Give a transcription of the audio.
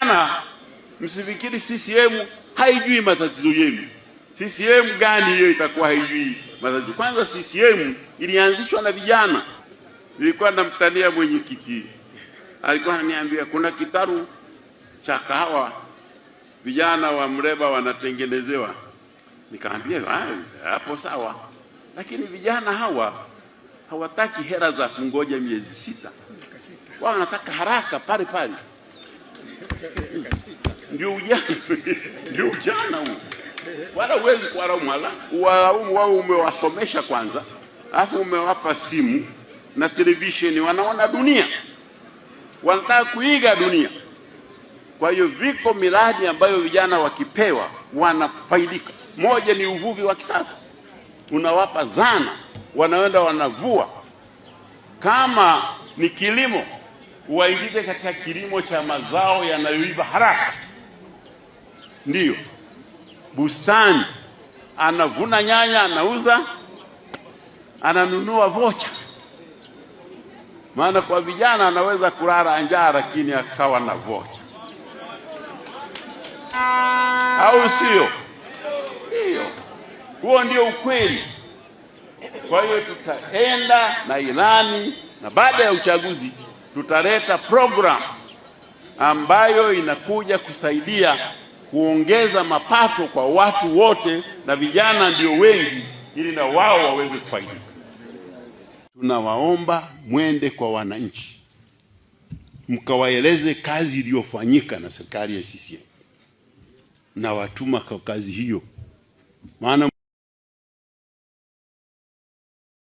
vijana, msifikiri CCM haijui matatizo yenu. CCM gani hiyo itakuwa haijui matatizo? Kwanza CCM ilianzishwa na vijana. Nilikuwa namtania mwenyekiti, alikuwa ananiambia kuna kitaru cha kahawa vijana wa Mreba wanatengenezewa. Nikamwambia hapo sawa, lakini vijana hawa hawataki hela za kungoja miezi 6. Wao wanataka haraka pale pale. Ndio ujana huo. Wala uwezi kuwalaumu wao, umewasomesha kwanza, alafu umewapa simu na televisheni, wanaona dunia, wanataka kuiga dunia. Kwa hiyo viko miradi ambayo vijana wakipewa wanafaidika. Moja ni uvuvi wa kisasa, unawapa zana, wanaenda wanavua. Kama ni kilimo, waingize katika kilimo cha mazao yanayoiva haraka. Ndiyo bustani, anavuna nyanya, anauza, ananunua vocha. Maana kwa vijana anaweza kulala njaa lakini akawa na vocha, au sio? Hiyo, huo ndio ukweli. Kwa hiyo tutaenda na ilani, na baada ya uchaguzi tutaleta program ambayo inakuja kusaidia kuongeza mapato kwa watu wote, na vijana ndio wengi, ili na wao waweze kufaidika. Tunawaomba mwende kwa wananchi, mkawaeleze kazi iliyofanyika na serikali ya CCM, na watuma kwa kazi hiyo, maana